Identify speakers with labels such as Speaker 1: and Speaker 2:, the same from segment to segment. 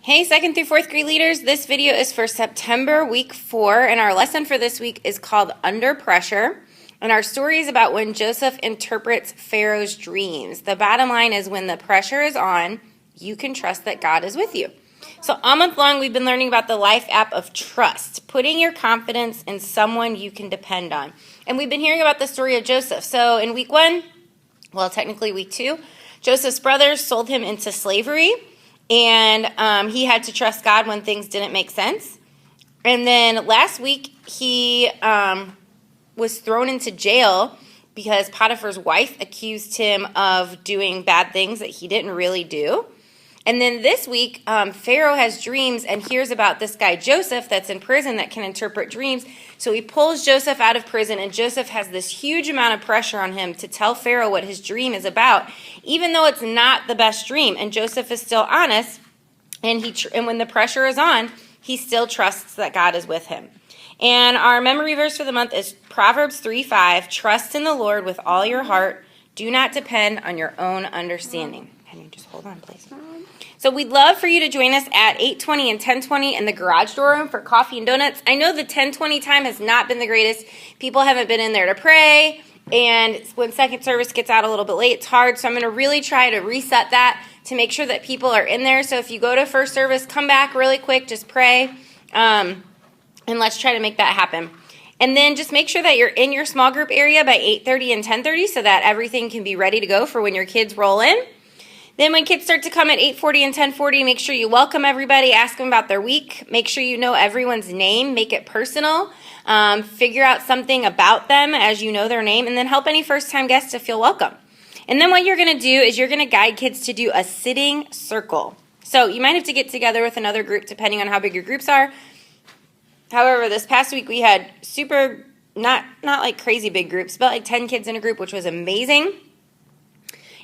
Speaker 1: Hey, 2nd through 4th grade leaders. This video is for September week 4, and our lesson for this week is called Under Pressure. And our story is about when Joseph interprets Pharaoh's dreams. The bottom line is when the pressure is on, you can trust that God is with you. So all month long, we've been learning about the life app of trust, putting your confidence in someone you can depend on. And we've been hearing about the story of Joseph. So in week 1, well, technically week 2, Joseph's brothers sold him into slavery, and he had to trust God when things didn't make sense. And then last week, he was thrown into jail because Potiphar's wife accused him of doing bad things that he didn't really do. And then this week, Pharaoh has dreams and hears about this guy Joseph that's in prison that can interpret dreams. So he pulls Joseph out of prison, and Joseph has this huge amount of pressure on him to tell Pharaoh what his dream is about, even though it's not the best dream. And Joseph is still honest, and when the pressure is on, he still trusts that God is with him. And our memory verse for the month is Proverbs 3:5. Trust in the Lord with all your heart. Do not depend on your own understanding. Henry, just hold on, please. So we'd love for you to join us at 8:20 and 10:20 in the garage door room for coffee and donuts. I know the 10:20 time has not been the greatest. People haven't been in there to pray, and when second service gets out a little bit late, it's hard. So I'm going to really try to reset that to make sure that people are in there. So if you go to first service, come back really quick, just pray, and let's try to make that happen. And then just make sure that you're in your small group area by 8:30 and 10:30 so that everything can be ready to go for when your kids roll in. Then when kids start to come at 8:40 and 10:40, make sure you welcome everybody, ask them about their week, make sure you know everyone's name, make it personal, figure out something about them as you know their name, and then help any first-time guests to feel welcome. And then what you're going to do is you're going to guide kids to do a sitting circle. So you might have to get together with another group depending on how big your groups are. However, this past week we had not like crazy big groups, but like 10 kids in a group, which was amazing.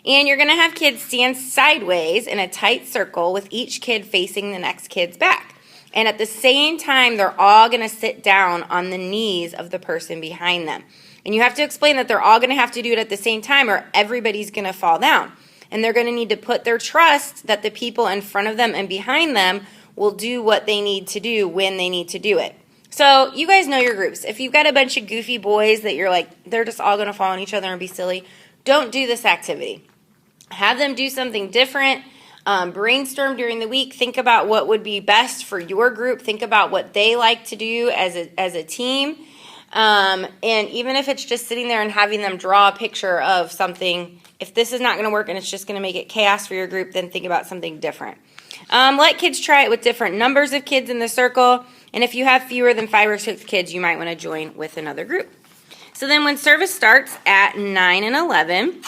Speaker 1: And you're going to have kids stand sideways in a tight circle with each kid facing the next kid's back. And at the same time, they're all going to sit down on the knees of the person behind them. And you have to explain that they're all going to have to do it at the same time or everybody's going to fall down. And they're going to need to put their trust that the people in front of them and behind them will do what they need to do when they need to do it. So you guys know your groups. If you've got a bunch of goofy boys that you're like, they're just all going to fall on each other and be silly, don't do this activity. Have them do something different. Brainstorm during the week. Think about what would be best for your group. Think about what they like to do as a team. And even if it's just sitting there and having them draw a picture of something, if this is not going to work and it's just going to make it chaos for your group, then think about something different. Let kids try it with different numbers of kids in the circle. And if you have fewer than 5 or 6 kids, you might want to join with another group. So then when service starts at 9 and 11,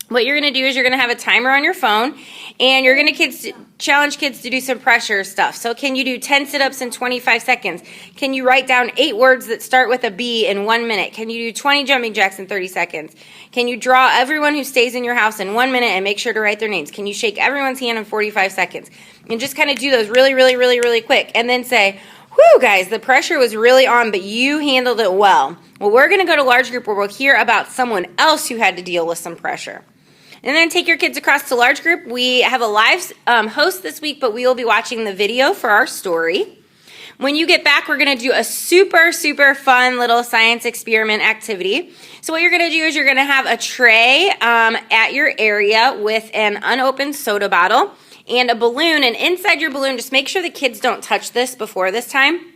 Speaker 1: what you're going to do is you're going to have a timer on your phone, and you're going to challenge kids to do some pressure stuff. So can you do 10 sit-ups in 25 seconds? Can you write down 8 words that start with a B in 1 minute? Can you do 20 jumping jacks in 30 seconds? Can you draw everyone who stays in your house in 1 minute and make sure to write their names? Can you shake everyone's hand in 45 seconds? And just kind of do those really, really, really, really quick. And then say, whew, guys, the pressure was really on, but you handled it well. Well, we're going to go to large group where we'll hear about someone else who had to deal with some pressure. And then take your kids across to large group. We have a live host this week, but we will be watching the video for our story. When you get back, we're going to do a super, super fun little science experiment activity. So what you're going to do is you're going to have a tray at your area with an unopened soda bottle and a balloon. And inside your balloon, just make sure the kids don't touch this before this time.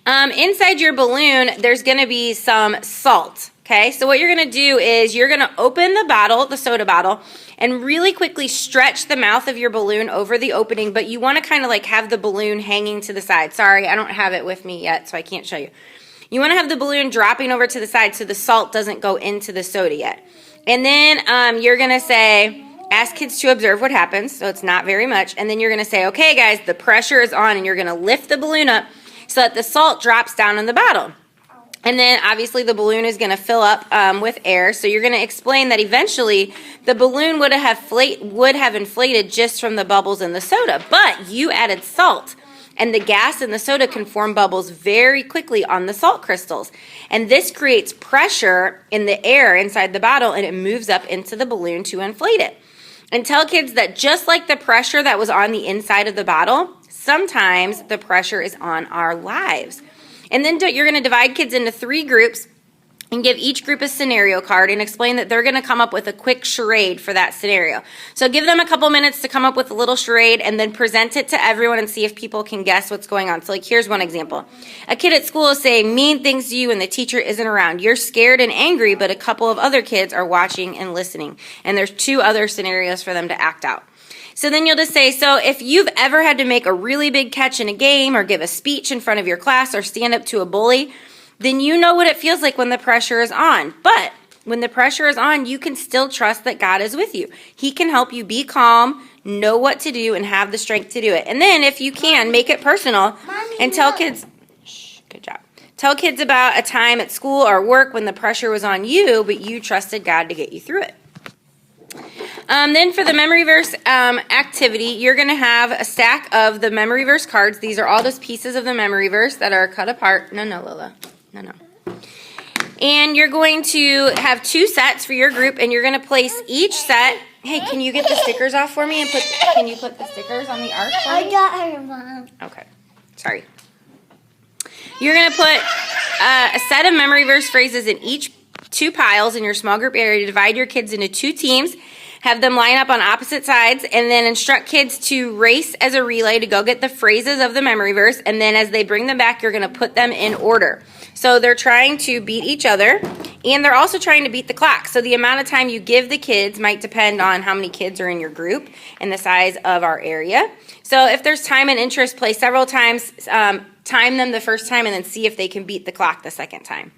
Speaker 1: Inside your balloon, there's going to be some salt. Okay, so what you're going to do is you're going to open the bottle, the soda bottle, and really quickly stretch the mouth of your balloon over the opening, but you want to kind of like have the balloon hanging to the side. Sorry, I don't have it with me yet, so I can't show you. You want to have the balloon dropping over to the side so the salt doesn't go into the soda yet. And then you're going to say, ask kids to observe what happens, so it's not very much. And then you're going to say, okay, guys, the pressure is on, and you're going to lift the balloon up so that the salt drops down in the bottle. And then obviously the balloon is going to fill up with air. So you're going to explain that eventually the balloon would have inflated just from the bubbles in the soda. But you added salt. And the gas in the soda can form bubbles very quickly on the salt crystals. And this creates pressure in the air inside the bottle, and it moves up into the balloon to inflate it. And tell kids that just like the pressure that was on the inside of the bottle, sometimes the pressure is on our lives. And then you're going to divide kids into 3 groups and give each group a scenario card and explain that they're going to come up with a quick charade for that scenario. So give them a couple minutes to come up with a little charade and then present it to everyone and see if people can guess what's going on. So like here's one example. A kid at school is saying mean things to you and the teacher isn't around. You're scared and angry, but a couple of other kids are watching and listening. And there's 2 other scenarios for them to act out. So then you'll just say, so if you've ever had to make a really big catch in a game or give a speech in front of your class or stand up to a bully, then you know what it feels like when the pressure is on. But when the pressure is on, you can still trust that God is with you. He can help you be calm, know what to do, and have the strength to do it. And then if you can, make it personal and tell kids, good job. Tell kids about a time at school or work when the pressure was on you, but you trusted God to get you through it. Then for the memory verse activity, you're going to have a stack of the memory verse cards. These are all those pieces of the memory verse that are cut apart. No, Lola. No. And you're going to have 2 sets for your group, and you're going to place each set. Hey, can you get the stickers off for me? And can you put the stickers on the arc for me?
Speaker 2: I got her, Mom.
Speaker 1: Okay. Sorry. You're going to put a set of memory verse phrases in each 2 piles in your small group area. Divide your kids into 2 teams. Have them line up on opposite sides, and then instruct kids to race as a relay to go get the phrases of the memory verse, and then as they bring them back, you're going to put them in order. So they're trying to beat each other, and they're also trying to beat the clock. So the amount of time you give the kids might depend on how many kids are in your group and the size of our area. So if there's time and interest, play several times, time them the first time, and then see if they can beat the clock the second time.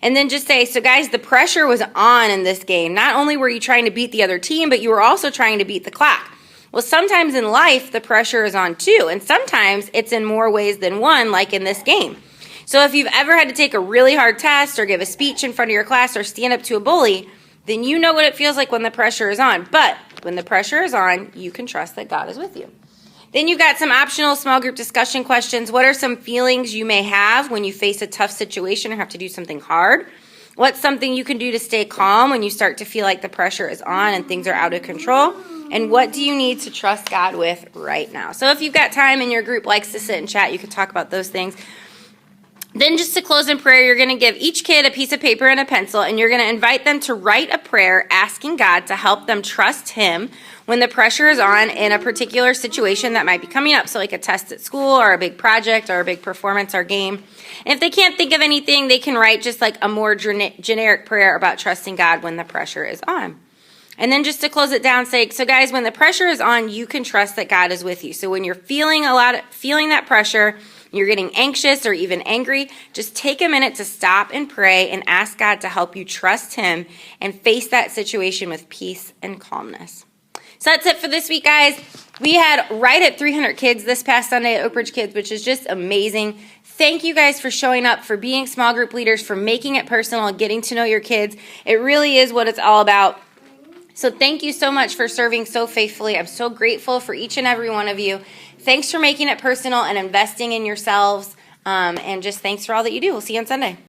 Speaker 1: And then just say, so guys, the pressure was on in this game. Not only were you trying to beat the other team, but you were also trying to beat the clock. Well, sometimes in life, the pressure is on too. And sometimes it's in more ways than one, like in this game. So if you've ever had to take a really hard test or give a speech in front of your class or stand up to a bully, then you know what it feels like when the pressure is on. But when the pressure is on, you can trust that God is with you. Then you've got some optional small group discussion questions. What are some feelings you may have when you face a tough situation or have to do something hard? What's something you can do to stay calm when you start to feel like the pressure is on and things are out of control? And what do you need to trust God with right now? So if you've got time and your group likes to sit and chat, you can talk about those things. Then just to close in prayer, you're going to give each kid a piece of paper and a pencil, and you're going to invite them to write a prayer asking God to help them trust Him when the pressure is on in a particular situation that might be coming up. So like a test at school or a big project or a big performance or game. And if they can't think of anything, they can write just like a more generic prayer about trusting God when the pressure is on. And then just to close it down, say, so guys, when the pressure is on, you can trust that God is with you. So when you're feeling that pressure, you're getting anxious or even angry, just take a minute to stop and pray and ask God to help you trust Him and face that situation with peace and calmness. So that's it for this week, guys. We had right at 300 kids this past Sunday at Oak Ridge Kids, which is just amazing. Thank you guys for showing up, for being small group leaders, for making it personal and getting to know your kids. It really is what it's all about. So thank you so much for serving so faithfully. I'm so grateful for each and every one of you. Thanks for making it personal and investing in yourselves. And just thanks for all that you do. We'll see you on Sunday.